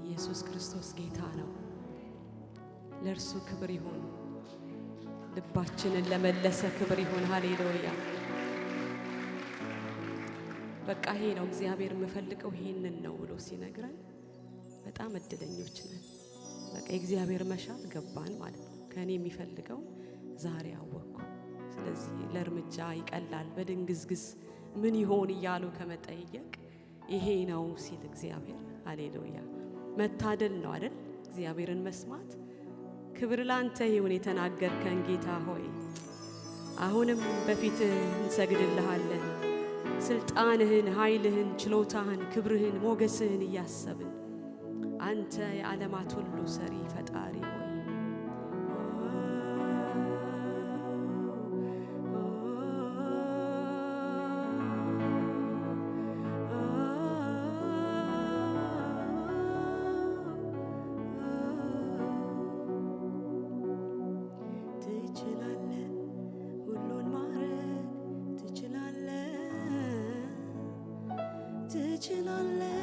ኢየሱስ ክርስቶስ ጌታ ነው። ለእርሱ ክብር ይሁን። ልባችንን ለመለሰ ክብር ይሁን። ሃሌሉያ። በቃ ይሄ ነው እግዚአብሔር የምፈልገው ይሄንን ነው ብሎ ሲነግረን በጣም እድለኞች ነን። በቃ የእግዚአብሔር መሻት ገባን ማለት ነው። ከኔ የሚፈልገው ዛሬ አወቅኩ። ስለዚህ ለእርምጃ ይቀላል። በድንግዝግዝ ምን ይሆን እያሉ ከመጠየቅ ይሄ ነው ሲል እግዚአብሔር ሃሌሉያ። መታደል ነው አይደል? እግዚአብሔርን መስማት። ክብር ላንተ ይሁን የተናገርከን ጌታ ሆይ አሁንም በፊትህ እንሰግድልሃለን። ስልጣንህን፣ ኃይልህን፣ ችሎታህን፣ ክብርህን፣ ሞገስህን እያሰብን አንተ የዓለማት ሁሉ ሰሪ ፈጣሪ ሆይ ትችላለህ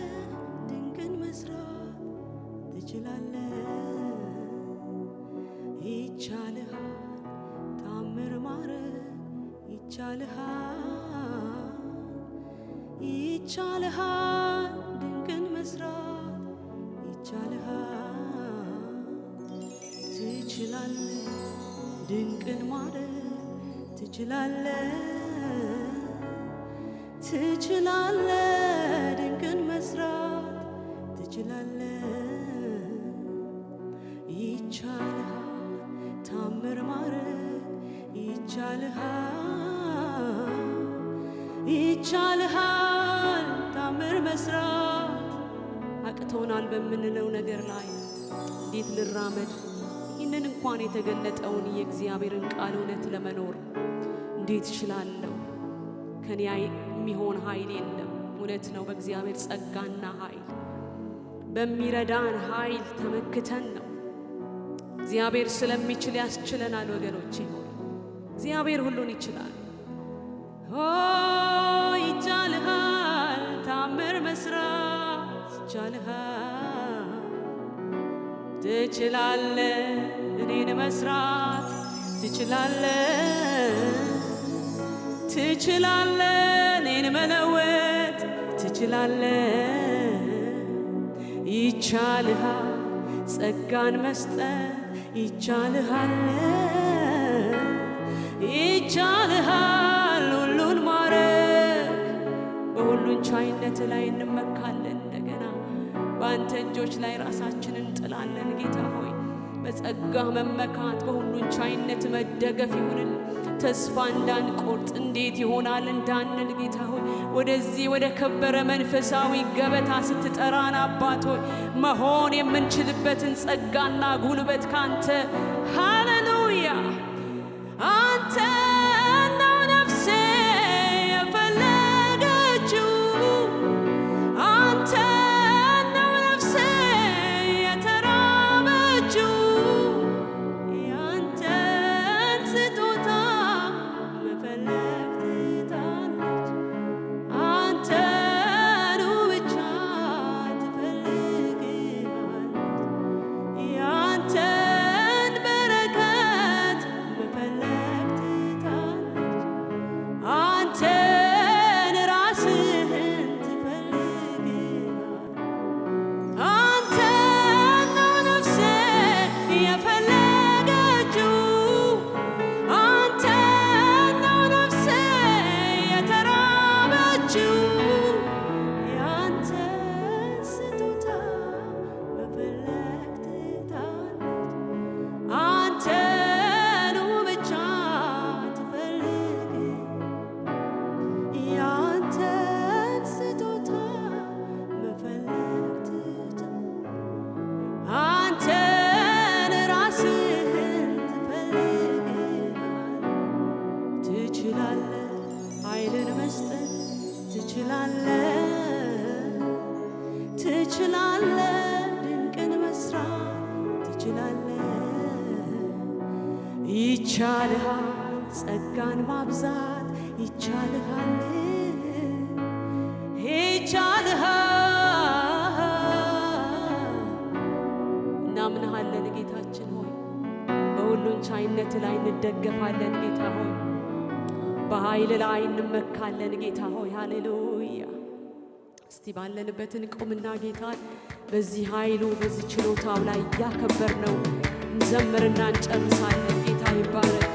ድንቅን መስራት ትችላለህ ይቻልሃል ታምር ማረግ ይቻልሃል ድንቅን መስራት ይቻልሃል ትችላለህ ድንቅን ማረግ ትችላለህ ድንቅን መስራት ትችላለህ ይቻልሃል ታምር ማረግ ይቻልሃል ታምር መስራት አቅቶናል በምንለው ነገር ላይ እንዴት ልራመድ? ይህንን እንኳን የተገለጠውን የእግዚአብሔርን ቃል እውነት ለመኖር እንዴት እችላለሁ? ከኔ የሚሆን ኃይል የለም። እውነት ነው። በእግዚአብሔር ጸጋና ኃይል በሚረዳን ኃይል ተመክተን ነው። እግዚአብሔር ስለሚችል ያስችለናል ወገኖቼ። እግዚአብሔር ሁሉን ይችላል። ይቻልሃል ታምር መስራት ይቻልሃል ትችላለህ እኔን መስራት ትችላለህ እኔን መለወጥ ትችላለህ ይቻልሃል ጸጋን መስጠት ይቻልሃል ሁሉን ማረግ በሁሉን ቻይነት ላይ እንመካለን። እንደገና በአንተ እጆች ላይ ራሳችንን እንጥላለን። ጌታ ሆይ በጸጋ መመካት በሁሉን ቻይነት መደገፍ ይሁንልን። ተስፋ እንዳንቆርጥ እንዴት ይሆናል እንዳንል ጌታ ሆይ ወደዚህ ወደ ከበረ መንፈሳዊ ገበታ ስትጠራን አባት ሆይ መሆን የምንችልበትን ጸጋና ጉልበት ካንተ ሃሌሉያ አንተ ነው ነፍሴ የፈለገችው አንተ ነው ነፍሴ የተራበችው ያንተን ስጦታ መፈለግ ትታለች አንተኑ ብቻ ትፈልጋለች ያንተን በረከት መፈለግ ትታለች አንተን ራስህን ትፈልጋለች አንተ ነው ነፍሴ የፈለገችው አንተ ነው ነፍሴ የተራበችው ያንተ ስጦታ መፈለግ ትታለች አንተኑ ብቻ ትፈልግ ያንተን ስጦታ መፈለግ ትታለች አንተን ራስህን ትፈልጋለች ትችላለህ ኃይልን መስጠት ትችላለህ ድንቅን መስራት ትችላለህ ይቻልሃል ጸጋን ማብዛት ይቻልሃል እናመልክሃለን ጌታችን ሆይ በሁሉን ቻይነት ላይ እንደገፋለን ጌታ ሆይ በኃይል ላይ እንመካለን ጌታ ሆይ ሃሌሉያ እስቲ ባለንበት እንቆምና ጌታን በዚህ ኃይሉ በዚህ ችሎታው ላይ ያከበርነው እንዘምርና እንጨርሳለን ጌታ ይባረክ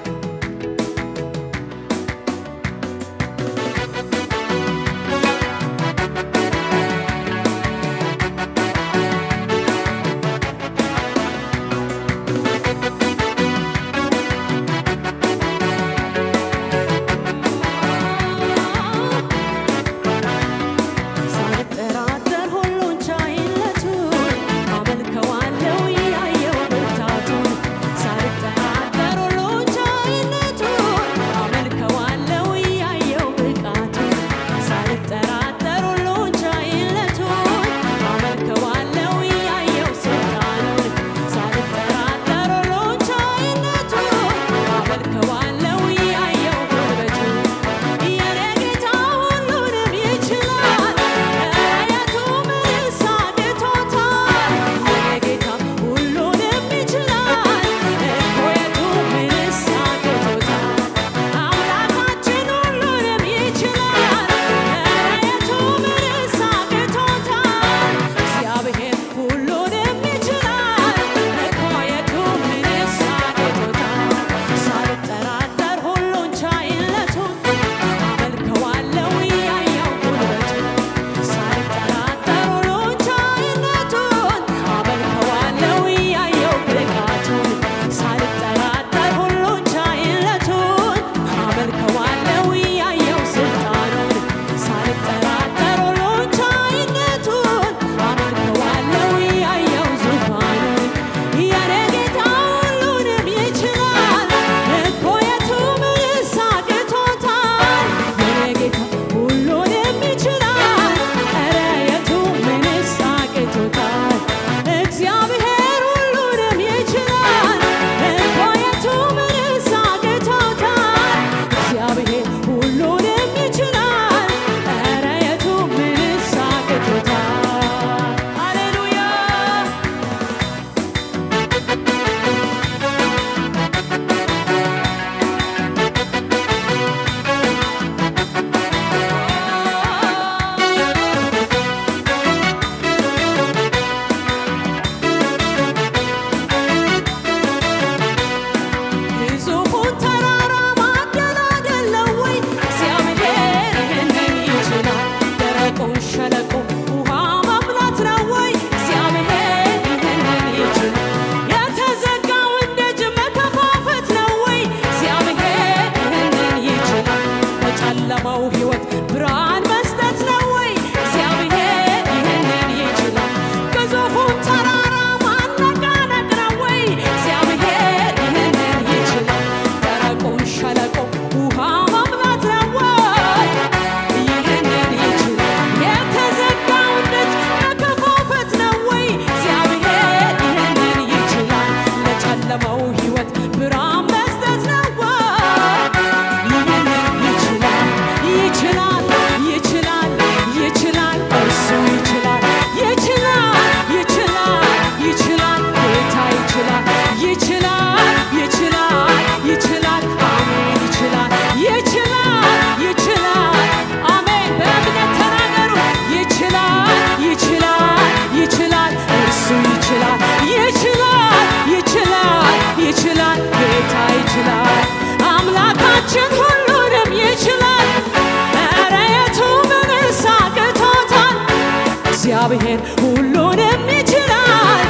እግዚአብሔር ሁሉንም ይችላል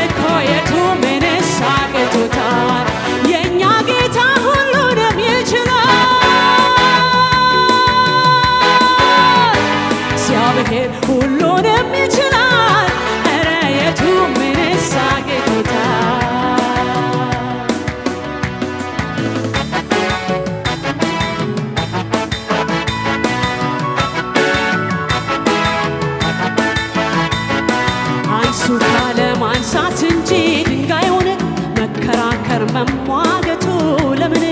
እኮ የቱ ምንስ አቅቶታል? የእኛ ጌታ ሁሉንም ይችላል። እግዚአብሔር ሁሉንም ይችላል። ኧረ የቱ ምንስ አቅቶታል? ማንሳት እንጂ ድንጋዩን መከራከር መሟገቱ ለምን?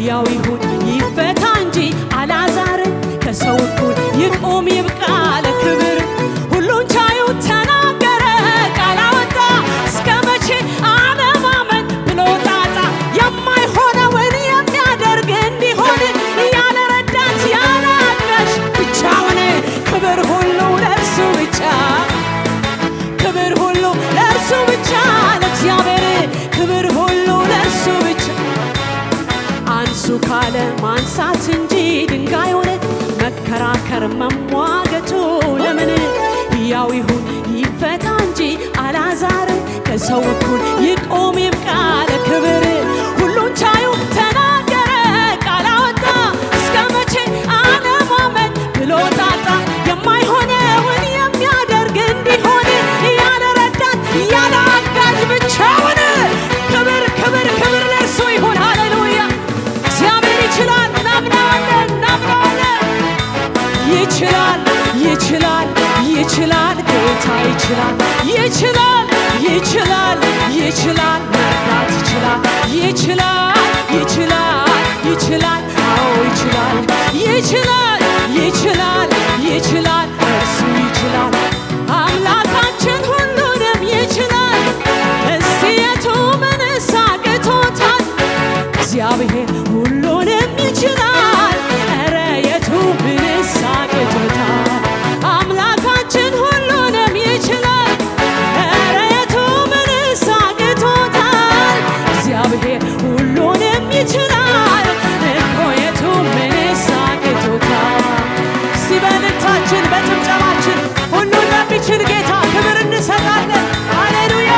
ያው ይሁን ይፈታ እንጂ አልዓዛር ከሰው እኩል ይቁም ይብቃ ለክብር። ሁሉን ቻዩ ተናገረ ቃል አወጣ እስከ መቼ ክብር ሁሉ ለእርሱ ብቻ ለእግዚአብሔር ክብር ሁሉ ለእርሱ ብቻ። አንሱ ካለ ማንሳት እንጂ ድንጋዩን መከራከር መሟገቱ ለምን? ሕያው ይሁን ይፈታ እንጂ አልዓዛር ከሰው እኩል ይቆም ይብቃ ለክብር። ሁሉን ቻዩ ተናገረ ቃል አወጣ እስከ መቼ አለማመን ብሎ ታጣ። የማይሆነውን የሚያደርግ እንዲሆን ያለ ረዳት ያለ አጋዥ ብቻውን ክብር ክብር ክብር ለእርሱ ይሁን። ሃሌሉያ እግዚአብሔር ይችላል። እናምናለን እናምናለን። ይችላል ይችላል ይችላል ጌታ ይችላል ይችላል ይችላል ይችላል መርዳት ይችላል ይችላል ይችላል ይችላል አዎ ይችላል ይችላል ይችላል ይችላል እርሱ ይችላል አምላካችን ሁሉንም ይችላል። እስቲ የቱ ምንስ አቅቶታል? እግዚአብሔር ሁሉንም ይችላል። ኧረ የቱ ምንስ አቅቶታል? አምላካችን ሁሉንም ይችላል። ኧረ የቱ ምንስ አቅቶታል? እግዚአብሔር ሁሉንም ይችላል እኮ የቱ ምንስ አቅቶታል? እስቲ በእልልታችን በጭብጨባችን ሁሉን ለሚችል ጌታ ክብር እንሰጣለን። ሃሌሉያ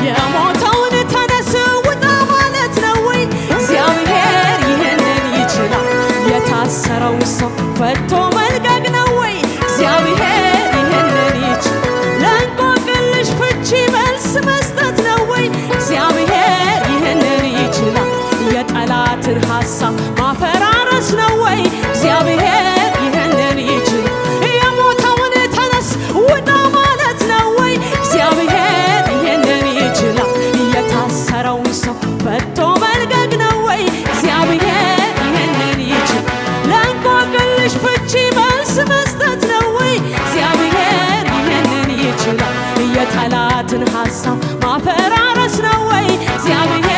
የሞተውን ተነስ ውጣ ማለት ነው ወይ? እግዚአብሔር ይህንን ይችላል። የታሰረው ሰው ፈቶ መልቀቅ ነው ወይ? እግዚአብሔር ይህንን ይችላል። ለእንቆቅልሽ ፍቺ መልስ መስጠት ነው ወይ? እግዚአብሔር ይህንን ይችላል። የጠላትን ሐሳብ ማፈራረስ ነው ወይ? እግዚአብሔር ይህንን ይችላል። የሞተውን ተነስ ውጣ ማለት ነው ወይ? እግዚአብሔር ይህንን ይችላል። የታሰረውን ሰው ፈቶ መልቀቅ ነው ወይ? እግዚአብሔር ይህንን ይችላል። ለእንቆቅልሽ ፍቺ መልስ መስጠት ነው ወይ? እግዚአብሔር ይህንን ይችላል። የጠላትን ሐሳብ ማፈራረስ ነው ወይ? እግዚአብሔር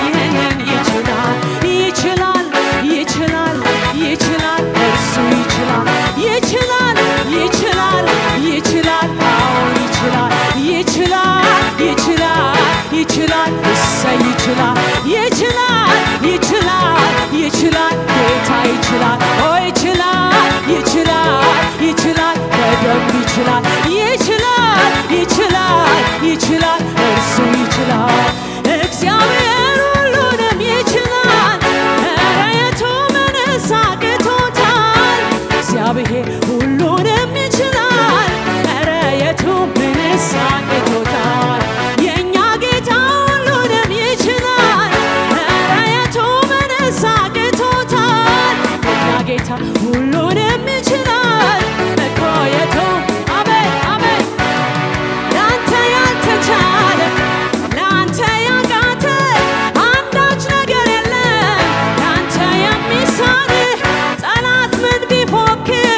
ይህንን ይችላል። ይችላል ይችላል ይችላል እርሱ ይችላል ይችላል ይችላል ይችላል አዎን ይችላል ይችላል ይችላል ይችላል እሰይ ይችላል ይችላል ይችላል ይችላል ጌታ ይችላል ኦ ይችላል ይችላል ይችላል በደንብ ይችላል ይችላል ይችላል ይችላል እርሱ ይችላል። እግዚአብሔር ሁሉንም ይችላል። ኧረ የቱ ምንስ አቅቶታል? እግዚአብሔር ሁሉንም ይችላል። ኧረ የቱ ምንስ አቅቶታል? የእኛ ጌታ ሁሉንም ይችላል። ኧረ የቱ ምንስ አቅቶታል? የእኛ ጌታ ሁሉንም ይችላል እኮ የቱ አሜን አሜን ለአንተ ያልተቻለ ለአንተ ያቃተ አንዳች ነገር የለም። ለአንተ የሚሳንህ ጠላት ምን ቢፎክር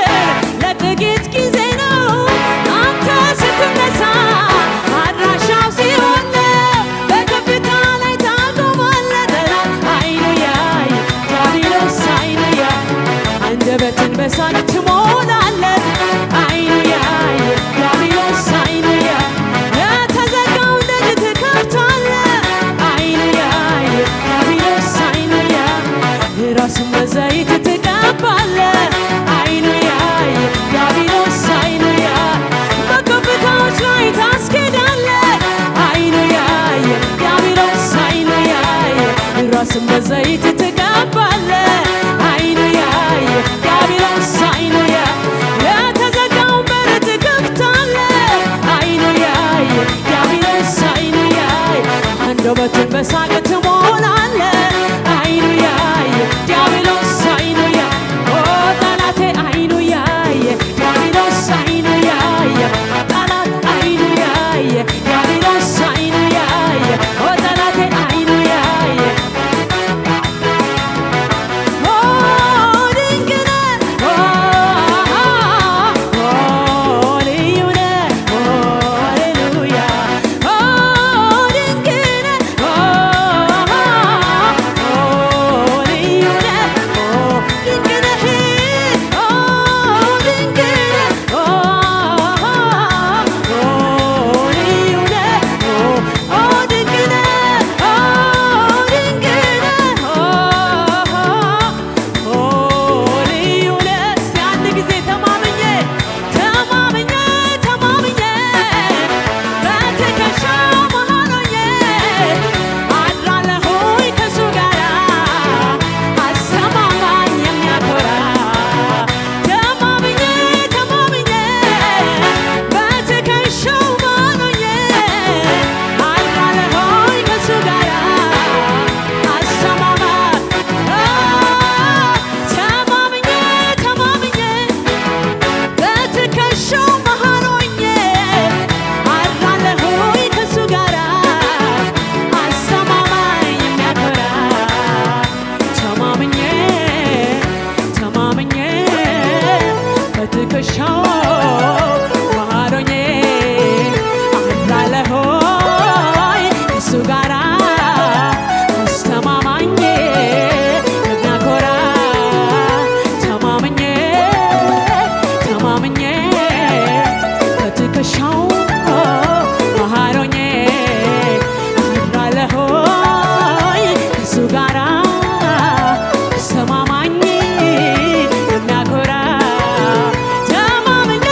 ከትከሻው መሃል ሆኜ አድራለሁኝ ከእሱ ጋራ አስተማማኝ የሚያኮራ ተማምኜ ከትከሻው መሃል ሆኜ አድራለሁኝ ከእሱ ጋራ አስተማማኝ የሚያኮራ ተማምኜ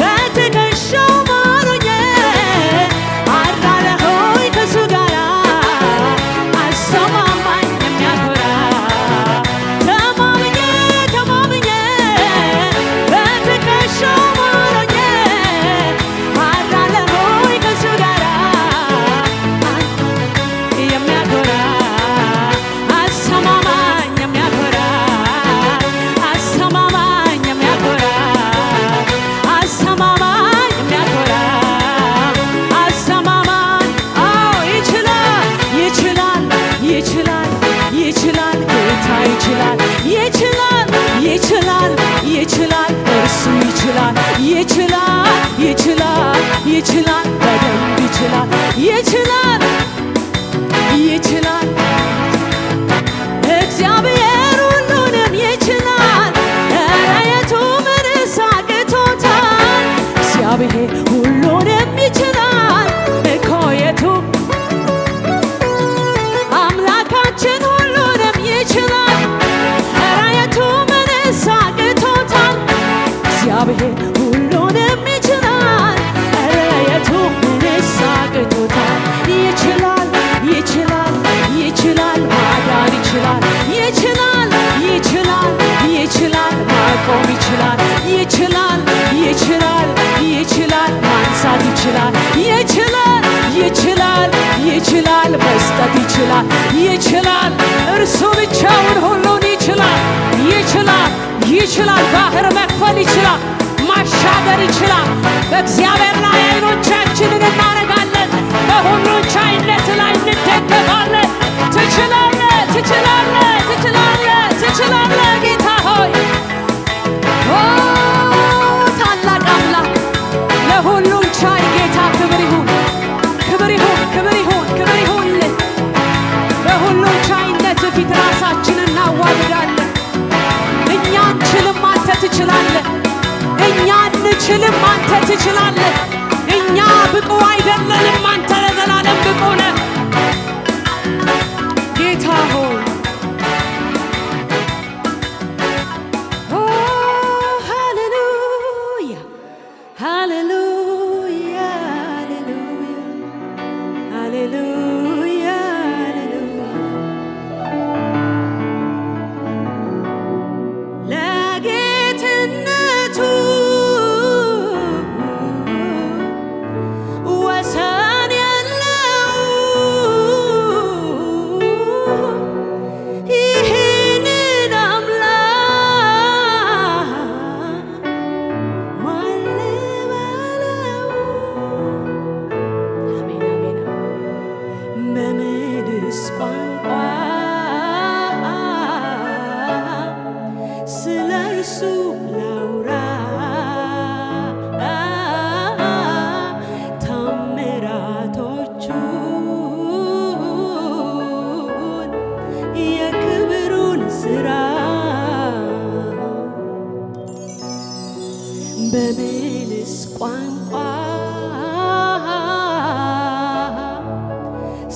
በትከሻው መሃል ሆኜ አድራለሁኝ ከእሱ ጋራ አስተማማኝ የሚያኮራ ተማምኜ በትከሻው መሃል ሆኜ አድራለሁኝ ከእሱ ጋራ የሚያኮራ አስተማማኝ የሚያኮራ አዎ ይችላል ጌታ ይችላል እርሱ ይችላል በደንብ ይችላል እግዚአብሔር ሁሉንም ይችላል። ኧረ የቱ ምንስ አቅቶታል? እግዚአብሔር ሁሉንም ይችላል እኮ የቱ አምላካችን ሁሉንም ይችላል። ኧረ የቱ ምንስ አቅቶታል? እግዚአብሔር ሁሉንም ይችላል። ኧረ የቱ ምንስ አቅቶታል? ይችላል ማዳን ይችላል ማቆም ይችላል ማንሳት ይችላል መስጠት ይችላል እርሱ ብቻውን ሁሉን ይችላል ባህር መክፈል ይችላል ማሻገር ይችላል። በእግዚአብሔር ላይ አይኖቻችንን እናረጋለን። በሁሉ ቻይነት ላይ እንደገፋለን። ትችላለህ ጌታ ሆይ ታላቅ አምላክ ለሁሉም ቻይ ጌታ ክብር ይሁን። በሁሉም ቻይነት ፊት ራሳችንን እናዋርዳለን። እኛ አንችልም፣ አንተ ትችላለህ። እኛ አንችልም፣ አንተ ትችላለህ። እኛ ብቁ አይደለንም፣ አንተ ለዘላለም ብቁ ነህ ጌታ ሆይ። ለጌትነቱ ወሰን የለው ይህንን አምላክ ማን ልበለው? በምንስ ቋንቋ ስለ እርሱ ላውራ? ታምራቶቹን የክብሩን ሥራ በምንስ ቋንቋ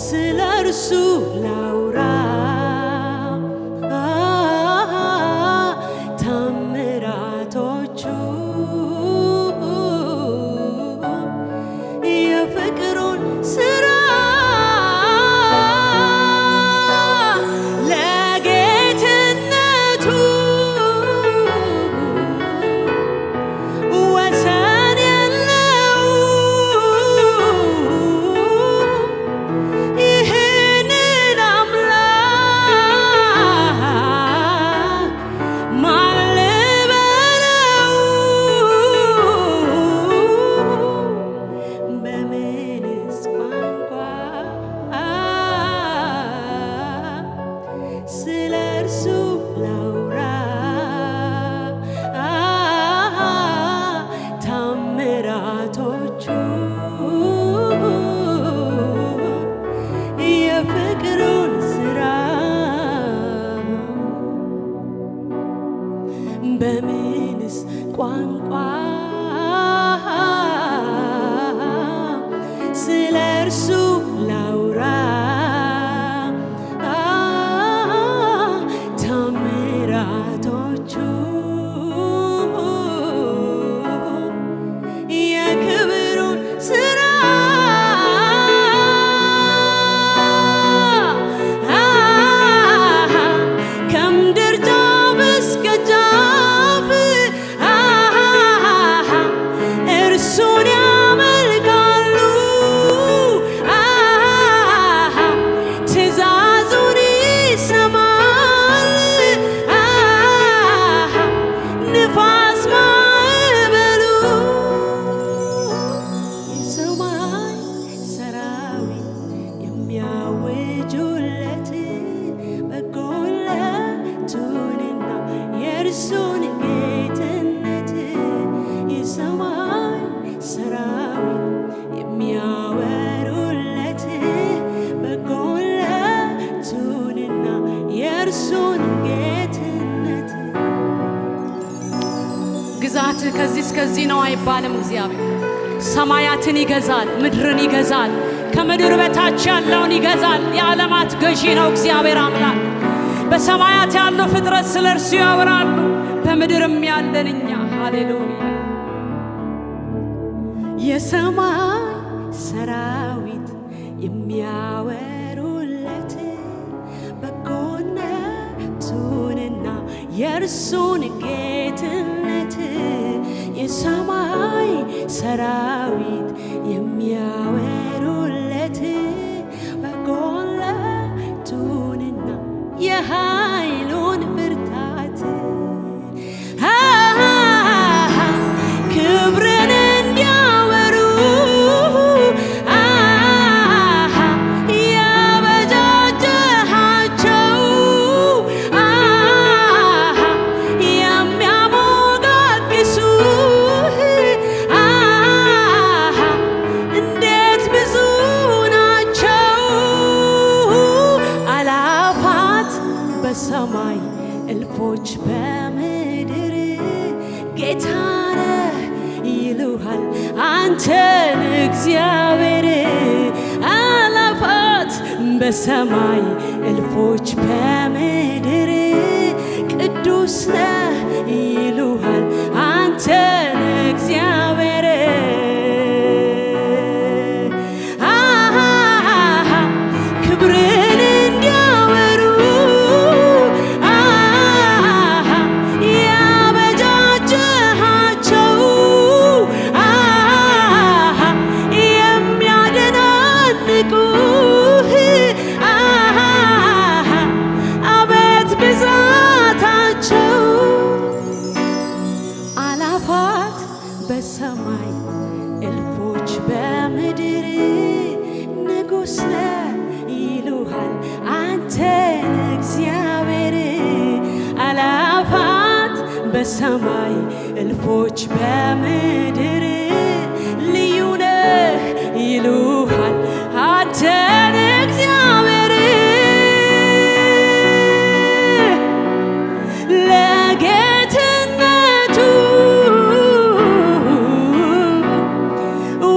ስለ እርሱ ላውራ? ታምራቶቹ የፍቅሩን ሥራ ለጌትነቱ ወሰን የለው በምንስ ቋንቋ ስለ እርሱ ላውራ? ታምራቶቹ የክብሩን ስራ ከምድር ጫፍ እስከ ጫፍ እርሱን ያመልካሉ። ትእዛዙን ይሰማል ንፋስ ማዕበሉ። የሰማይ ሰራዊት የሚያውጁለት በጎነቱንና የእርሱን ጌትነት። የሰማይ ሰራዊት የሚያወሩለት በጎነቱንና የእርሱን ጌትነት። ግዛትህ ከዚህ እስከዚህ ነው አይባልም። እግዚአብሔር ሰማያትን ይገዛል፣ ምድርን ይገዛል፣ ከምድር በታች ያለውን ይገዛል። የዓለማት ገዢ ነው እግዚአብሔር አምላክ። በሰማያት ያለው ፍጥረት ስለ እርሱ ያወራሉ፣ በምድርም ያለን እኛ። ሃሌሉያ። የሰማይ ሰራዊት የሚያወሩለት በጎነቱንና የእርሱን ጌትነት። የሰማይ ሰራዊት የሚያወሩለት በጎነቱንና የኃይሉን ብርታት ክብርን እንዲያወሩ ያበጃጀሃቸው የሚያሞጋግሱ እንዴት ብዙ ናቸው። አላፋት በሰማይ እልፎች በምድር ጌታነ ይሉሃል አንተን እግዚአብሔር። አላፋት በሰማይ እልፎች በምድር ቅዱስ ነህ ይሉሃል አንተን እግዚአብሔር። ክብርን እንዲያወሩ ያበጃጀሃቸው የሚያደናንቁ አቤት ብዛታቸው። አላፋት በሰማይ እልፎች በምድር ንጉሥ ነህ ይሉሃል አንተን እግዚአብሔር። አላፋት በሰማይ እልፎች በምድር ልዩ ነህ ይሉሃል አንተን እግዚአብሔር። ለጌትነቱ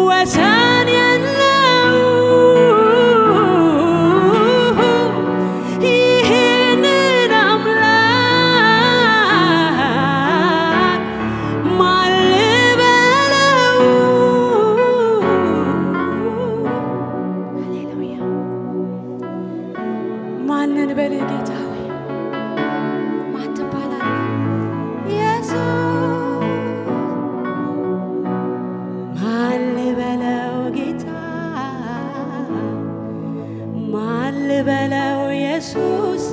ወሰን የለው ይህንን አምላክ ማን ልበለው? ሃሌሉያ። ማንን በልህ ጌታ ሆይ? ማን ትባላለህ? ኢየሱስ። ማን ልበለው ጌታ? ማን ልበለው ኢየሱስ?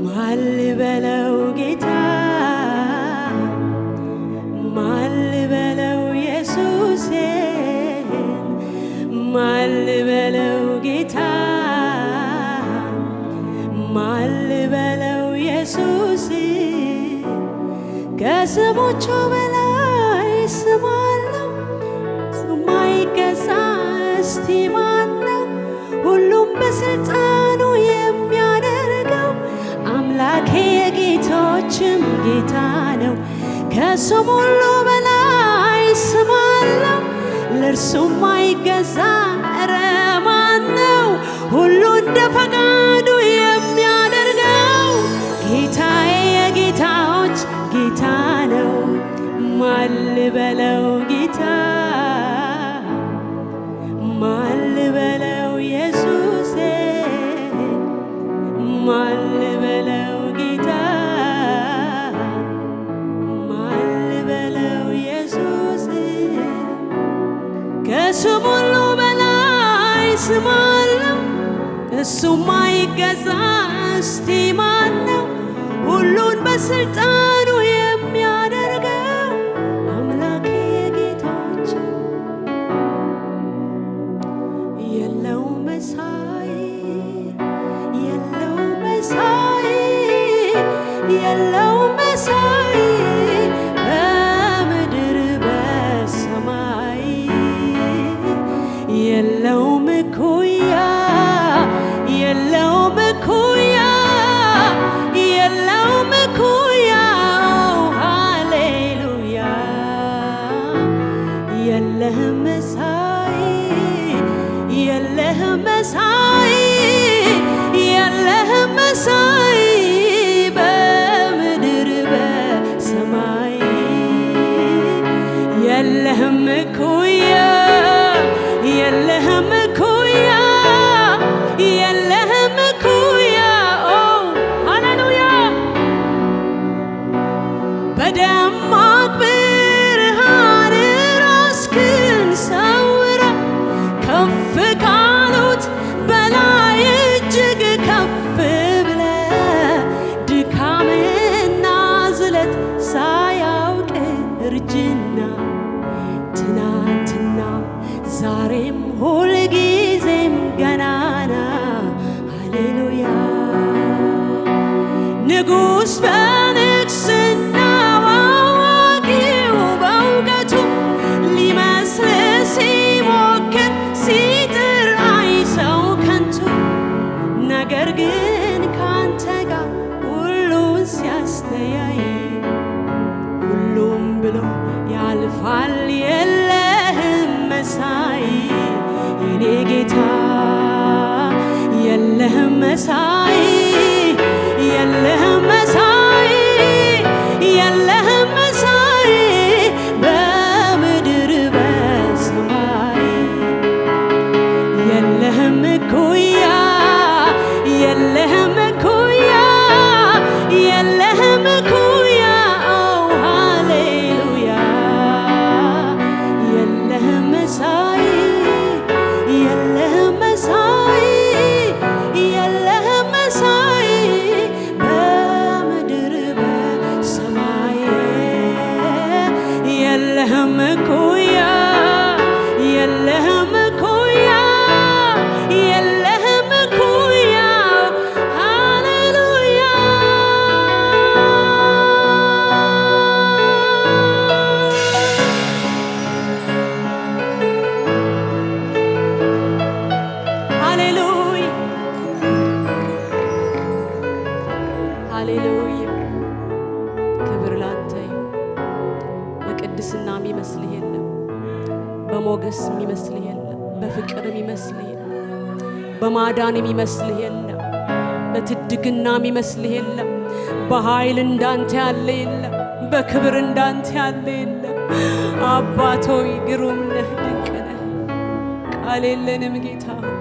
ማን ልበለው ጌታ? ማን ልበለው ኢየሱስ? ማን ልበለው ጌታ? ማን ልበለው ኢየሱስ? ከስሞቹ በላይ ስም አለው፣ የማይገዛ እስቲ ማን ነው? ሁሉም በስልጣኑ የሚያደርገው አምላኬ የጌቶች ጌታ ነው። ከስም ሁሉ በላይ ስም አለው፣ ለእርሱም አይገዛ ኧረ ማን ነው? ሁሉ እንደ ፈቃዱ የሚያደርገው ጌታዬ የጌታዎች ጌታ ነው። ማን ልበለው ጌታ ማን ልበለው ኢየሱሴ ማን ልበለው ጌታ ማን ልበለው ኢየሱሴ ከስም ሁሉ በላይ ስም አለው እሱም አይገዛ እስቲ ማን ነው? ሁሉን በስልጣኑ የሚያደርገው አምላኬ የጌታዎች የለው መሳይ የለው መሳይ የለው መሳይ በምድር በሰማይ የለው እኩያ የለው እኩያ የለው እኩያ ሃሌሉያ የለህም መሳይ የለህም መሳይ የለህም መሳይ በምድር በሰማይ የለህም እኩያ የለህም እኩያ የለህም እኩያ ሃሌሉያ በደማቅ ብርሃን ራስህን ሰውረ ከፍ ካሉት በላይ እጅግ ከፍ ብለ ድካምና ዝለት ሳያውቅ እርጅና ትናንትናም ዛሬም ሁልጊዜም ገናና ሃሌሉያ ንጉሥ በንግሥናው አዋቂው በእውቀቱ ሊመስል ሲሞክር ሲጥር አይ ሰው ከንቱ ነገር ግን ካንተ ጋር ሁሉን ሲያስተያይ ሁሉም ብሎ ያልፋል የለህም መሳይ የኔ ጌታ የለህም መሳይ የለህም መሳይ የለህም መሳይ በምድር በሰማይ የለህም እኩያ የለህም እኩያ የለህም እኩያ ሃሌሉያ የለህም መሳይ የለህም መሳይ የለህም መሳይ በምድር በሰማይ የለህም እኩያ የለህም እኩያ የለህም እኩያ ሃሌሉያ ሃሌሉያ ሃሌሉያ ክብር ላንተ ይሁን። በቅድስና የሚመስልህ የለም፣ በሞገስ የሚመስልህ የለም፣ በፍቅር የሚመስልህ የለም፣ በማዳን የሚመስልህ የለም፣ በትድግና የሚመስልህ የለም፣ በኃይል እንዳንተ ያለ የለም፣ በክብር እንዳንተ ያለ የለም። አባቶይ ግሩም ነህ፣ ድንቅ ነህ። ቃል የለንም ጌታ ሆይ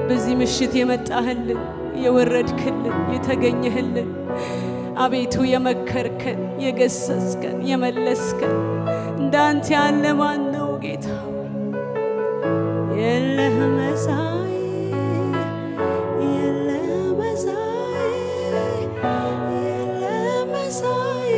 በዚህ ምሽት የመጣህልን የወረድክልን የተገኘህልን አቤቱ የመከርከን የገሰጽከን የመለስከን እንዳንተ ያለ ማን ነው ጌታ? የለህም መሳይ የለህም መሳይ የለህም መሳይ